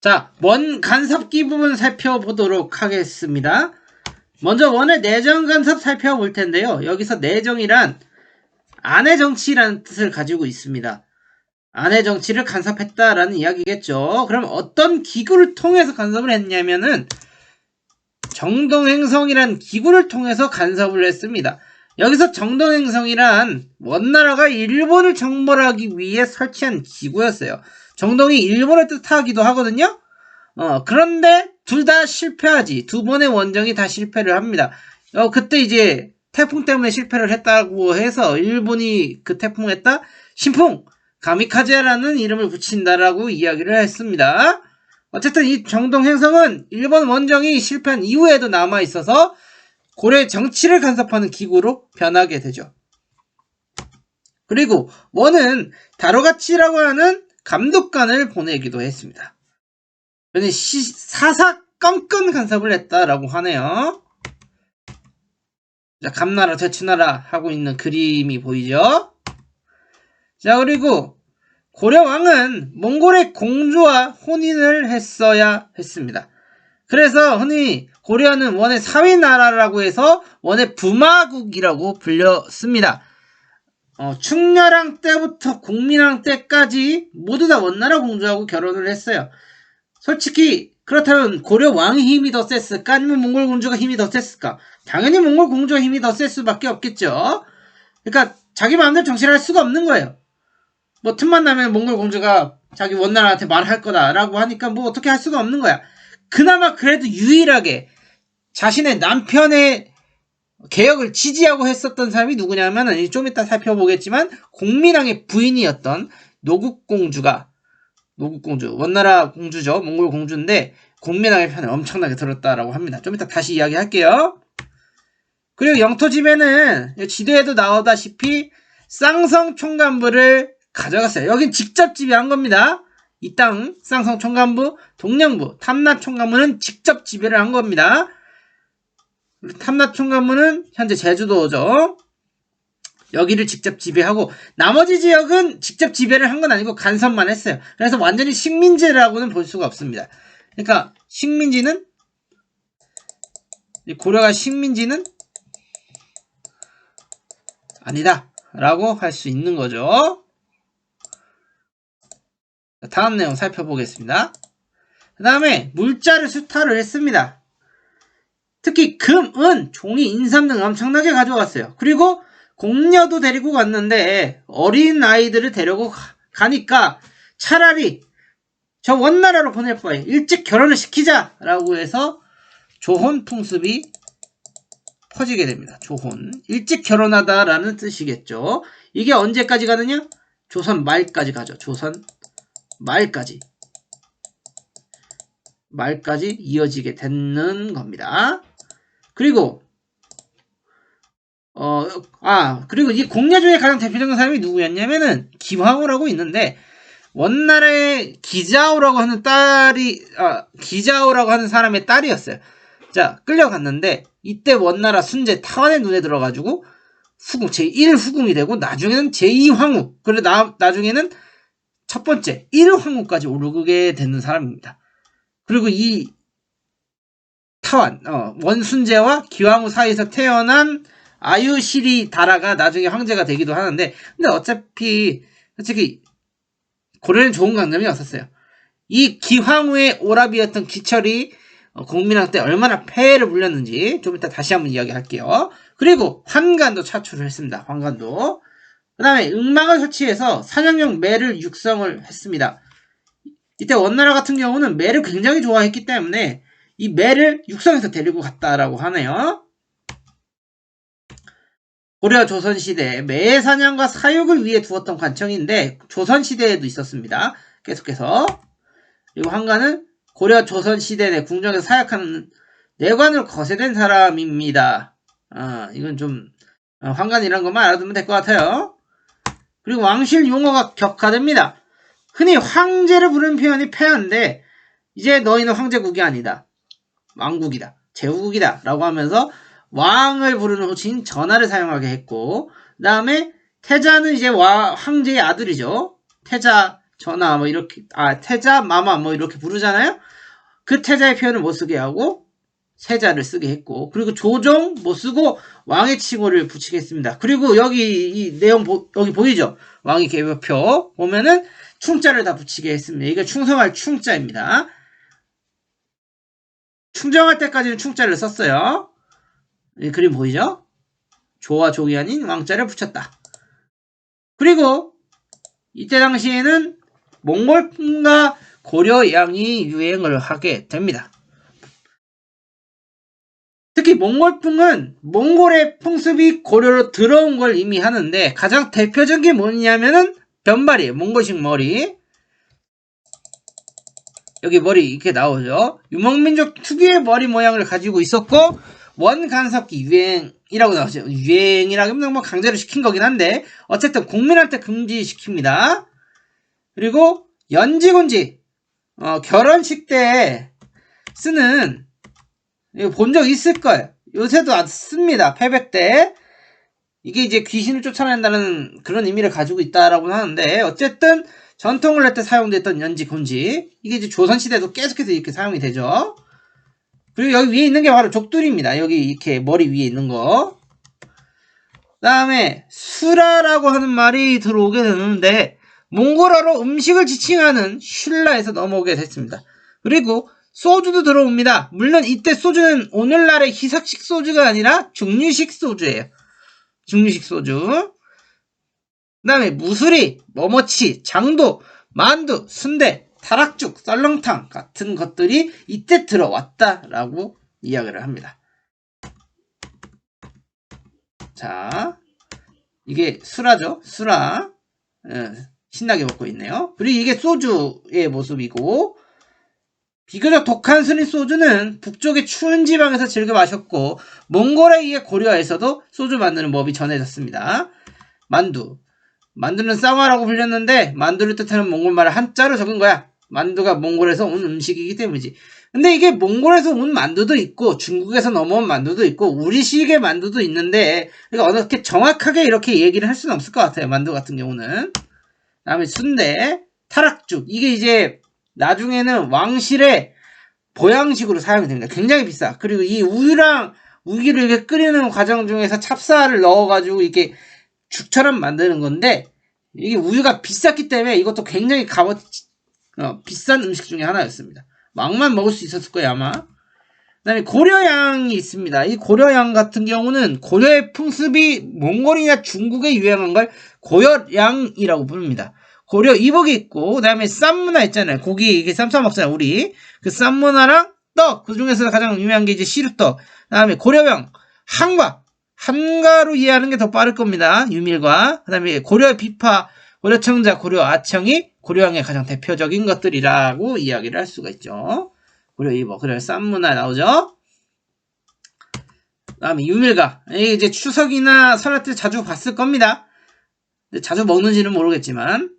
자, 원 간섭기 부분 살펴보도록 하겠습니다. 먼저 원의 내정 간섭 살펴볼 텐데요. 여기서 내정이란 안의 정치라는 뜻을 가지고 있습니다. 안의 정치를 간섭했다라는 이야기겠죠. 그럼 어떤 기구를 통해서 간섭을 했냐면은 정동행성이란 기구를 통해서 간섭을 했습니다. 여기서 정동행성이란 원나라가 일본을 정벌하기 위해 설치한 기구였어요. 정동이 일본을 뜻하기도 하거든요. 그런데 둘 다 실패하지. 두 번의 원정이 다 실패를 합니다. 그때 이제 태풍 때문에 실패를 했다고 해서 일본이 그 태풍을 했다? 신풍! 가미카제라는 이름을 붙인다라고 이야기를 했습니다. 어쨌든 이 정동행성은 일본 원정이 실패한 이후에도 남아있어서 고려의 정치를 간섭하는 기구로 변하게 되죠. 그리고 원은 다로가치라고 하는 감독관을 보내기도 했습니다. 사사건건 간섭을 했다라고 하네요. 자, 감나라, 대추나라 하고 있는 그림이 보이죠? 자, 그리고 고려왕은 몽골의 공주와 혼인을 했어야 했습니다. 그래서 흔히 고려는 원의 사위나라라고 해서 원의 부마국이라고 불렸습니다. 충렬왕 때부터 공민왕 때까지 모두 다 원나라 공주하고 결혼을 했어요. 솔직히 그렇다면 고려 왕의 힘이 더 셌을까? 아니면 몽골 공주가 힘이 더 셌을까? 당연히 몽골 공주가 힘이 더 셌을 수밖에 없겠죠. 그러니까 자기 마음대로 정치를 할 수가 없는 거예요. 뭐 틈만 나면 몽골 공주가 자기 원나라한테 말할 거다라고 하니까 뭐 어떻게 할 수가 없는 거야. 그나마 그래도 유일하게 자신의 남편의 개혁을 지지하고 했었던 사람이 누구냐면 좀 이따 살펴보겠지만 공민왕의 부인이었던 노국공주, 원나라 공주죠. 몽골 공주인데 공민왕의 편을 엄청나게 들었다라고 합니다. 좀 이따 다시 이야기할게요. 그리고 영토 지배는 지도에도 나오다시피 쌍성 총간부를 가져갔어요. 여긴 직접 지배한 겁니다. 이 땅 쌍성 총간부, 동령부, 탐라 총간부는 직접 지배를 한 겁니다. 탐라 총간부는 현재 제주도죠. 여기를 직접 지배하고 나머지 지역은 직접 지배를 한 건 아니고 간섭만 했어요. 그래서 완전히 식민지라고는 볼 수가 없습니다. 그러니까 식민지는 고려가 식민지는 아니다 라고 할 수 있는 거죠. 다음 내용 살펴보겠습니다. 그 다음에 물자를 수탈을 했습니다. 특히 금, 은, 종이, 인삼 등 엄청나게 가져갔어요. 그리고 공녀도 데리고 갔는데 어린 아이들을 데리고 가니까 차라리 저 원나라로 보낼 바에 일찍 결혼을 시키자라고 해서 조혼 풍습이 퍼지게 됩니다. 조혼. 일찍 결혼하다라는 뜻이겠죠. 이게 언제까지 가느냐? 조선 말까지 가죠. 조선 말까지 이어지게 되는 겁니다. 그리고 그리고 이 공녀 중에 가장 대표적인 사람이 누구였냐면은 기황후라고 있는데 원나라의 기자오라고 하는 기자오라고 하는 사람의 딸이었어요. 자, 끌려갔는데 이때 원나라 순제 타완의 눈에 들어가지고 후궁 제1후궁이 되고 나중에는 제2황후, 그리고 나중에는 첫 번째 1황후까지 오르게 되는 사람입니다. 그리고 이 타완, 원순제와 기황후 사이에서 태어난 아유시리 다라가 나중에 황제가 되기도 하는데, 근데 어차피 솔직히 고려는 좋은 강점이 없었어요. 이 기황후의 오라비였던 기철이 공민왕 때 얼마나 폐해를 물렸는지 좀 이따 다시 한번 이야기할게요. 그리고 환관도 차출을 했습니다. 환관도. 그 다음에 응망을 설치해서 사냥용 매를 육성을 했습니다. 이때 원나라 같은 경우는 매를 굉장히 좋아했기 때문에 이 매를 육성해서 데리고 갔다라고 하네요. 고려 조선시대 매 사냥과 사육을 위해 두었던 관청인데 조선시대에도 있었습니다. 계속해서. 그리고 환관은 고려 조선시대 내 궁정에서 사역하는 내관으로 거세된 사람입니다. 이건 좀 환관이란 것만 알아두면 될 것 같아요. 그리고 왕실 용어가 격화됩니다. 흔히 황제를 부르는 표현이 폐하인데 이제 너희는 황제국이 아니다. 왕국이다. 제후국이다. 라고 하면서 왕을 부르는 호칭인 전하를 사용하게 했고, 그 다음에 태자는 이제 황제의 아들이죠. 태자 전하 뭐 이렇게 태자 마마 뭐 이렇게 부르잖아요. 그 태자의 표현을 못 쓰게 하고 세자를 쓰게 했고, 그리고 조종 못 쓰고 왕의 칭호를 붙이게 했습니다. 그리고 여기 이 내용 여기 보이죠? 왕의 계보표 보면은 충자를 다 붙이게 했습니다. 이게 충성할 충자입니다. 충정할 때까지는 충자를 썼어요. 이 그림 보이죠? 조와 종이 아닌 왕자를 붙였다. 그리고 이때 당시에는 몽골풍과 고려양이 유행을 하게 됩니다. 특히 몽골풍은 몽골의 풍습이 고려로 들어온 걸 의미하는데 가장 대표적인 게 뭐냐면은 변발이에요. 몽골식 머리. 여기 머리 이렇게 나오죠. 유목민족 특유의 머리 모양을 가지고 있었고 원간섭기 유행이라고 나오죠. 유행이라기보다 뭐 강제로 시킨 거긴 한데 어쨌든 국민한테 금지시킵니다. 그리고 연지곤지 결혼식 때 쓰는 이거 본 적 있을 거예요. 요새도 씁니다. 패배 때. 이게 이제 귀신을 쫓아낸다는 그런 의미를 가지고 있다라고 하는데 어쨌든 전통을 낼 때 사용됐던 연지곤지 이게 이제 조선시대도 계속해서 이렇게 사용이 되죠. 그리고 여기 위에 있는 게 바로 족두리입니다. 여기 이렇게 머리 위에 있는 거. 그 다음에 수라라고 하는 말이 들어오게 되는데 몽골어로 음식을 지칭하는 슐라에서 넘어오게 됐습니다. 그리고 소주도 들어옵니다. 물론 이때 소주는 오늘날의 희석식 소주가 아니라 중류식 소주예요. 중류식 소주. 그 다음에 무수리, 머머치, 장도, 만두, 순대, 타락죽, 썰렁탕 같은 것들이 이때 들어왔다라고 이야기를 합니다. 자, 이게 수라죠. 수라. 신나게 먹고 있네요. 그리고 이게 소주의 모습이고 비교적 독한 순이 소주는 북쪽의 추운 지방에서 즐겨 마셨고 몽골에 의해 고려에서도 소주 만드는 법이 전해졌습니다. 만두. 만두는 쌍화라고 불렸는데 만두를 뜻하는 몽골말을 한자로 적은 거야. 만두가 몽골에서 온 음식이기 때문이지. 근데 이게 몽골에서 온 만두도 있고 중국에서 넘어온 만두도 있고 우리식의 만두도 있는데 그러니까 어떻게 정확하게 이렇게 얘기를 할 수는 없을 것 같아요. 만두 같은 경우는. 다음에 순대, 타락죽. 이게 이제 나중에는 왕실의 보양식으로 사용이 됩니다. 굉장히 비싸. 그리고 이 우유랑 우기를 이렇게 끓이는 과정 중에서 찹쌀을 넣어가지고 이렇게 죽처럼 만드는 건데 이게 우유가 비쌌기 때문에 이것도 굉장히 비싼 음식 중에 하나였습니다. 왕만 먹을 수 있었을 거예요 아마. 그 다음에 고려양이 있습니다. 이 고려양 같은 경우는 고려의 풍습이 몽골이나 중국에 유행한 걸 고려양이라고 부릅니다. 고려 이복이 있고 그 다음에 쌈문화 있잖아요. 고기 이게 쌈 싸 먹잖아요 우리. 그 쌈문화랑 떡 그 중에서 가장 유명한 게 이제 시루떡. 그 다음에 고려병 한가로 이해하는 게 더 빠를 겁니다. 유밀과. 그 다음에 고려 비파, 고려청자, 고려 아청이 고려양의 가장 대표적인 것들이라고 이야기를 할 수가 있죠. 고려 이복, 고려 쌈문화 나오죠. 그 다음에 유밀가. 이게 이제 추석이나 설날 때 자주 봤을 겁니다. 근데 자주 먹는지는 모르겠지만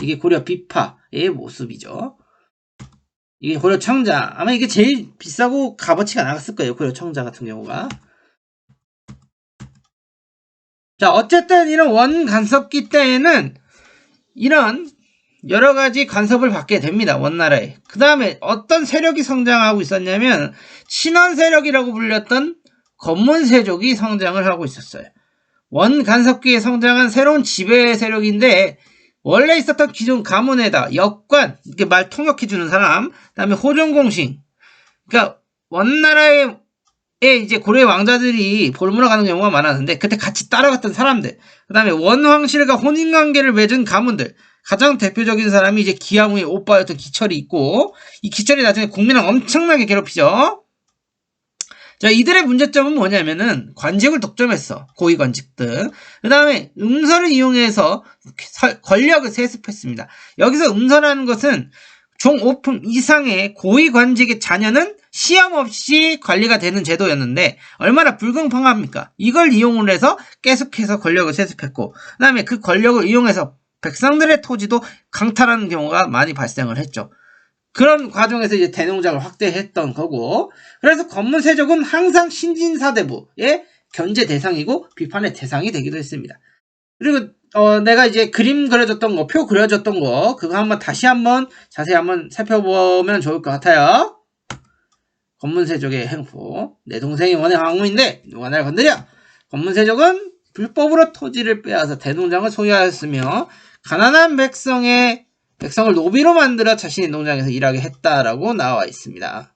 이게 고려 비파의 모습이죠. 이게 고려 청자. 아마 이게 제일 비싸고 값어치가 나갔을 거예요. 고려 청자 같은 경우가. 자, 어쨌든 이런 원간섭기 때에는 이런 여러가지 간섭을 받게 됩니다. 원나라에. 그 다음에 어떤 세력이 성장하고 있었냐면 친원 세력이라고 불렸던 건문세족이 성장을 하고 있었어요. 원간섭기에 성장한 새로운 지배 세력인데 원래 있었던 기존 가문에다 역관, 이렇게 말 통역해주는 사람, 그 다음에 호종공신. 그러니까 원나라에 이제 고려의 왕자들이 볼모로 가는 경우가 많았는데 그때 같이 따라갔던 사람들. 그 다음에 원황실과 혼인관계를 맺은 가문들. 가장 대표적인 사람이 이제 기양후의 오빠였던 기철이 있고 이 기철이 나중에 국민을 엄청나게 괴롭히죠. 자, 이들의 문제점은 뭐냐면은 관직을 독점했어. 고위관직들. 그 다음에 음서를 이용해서 권력을 세습했습니다. 여기서 음서라는 것은 종 5품 이상의 고위관직의 자녀는 시험 없이 관리가 되는 제도였는데 얼마나 불공평합니까? 이걸 이용을 해서 계속해서 권력을 세습했고 그 다음에 그 권력을 이용해서 백성들의 토지도 강탈하는 경우가 많이 발생을 했죠. 그런 과정에서 이제 대농장을 확대했던 거고 그래서 건문세족은 항상 신진사대부의 견제 대상이고 비판의 대상이 되기도 했습니다. 그리고 내가 이제 그림 그려줬던 거, 표 그려줬던 거, 그거 다시 한번 자세히 한번 살펴보면 좋을 것 같아요. 권문세족의 행포. 내 동생이 원해 황후인데 누가 날 건드려? 권문세족은 불법으로 토지를 빼앗아 대농장을 소유하였으며 가난한 백성을 노비로 만들어 자신의 농장에서 일하게 했다라고 나와 있습니다.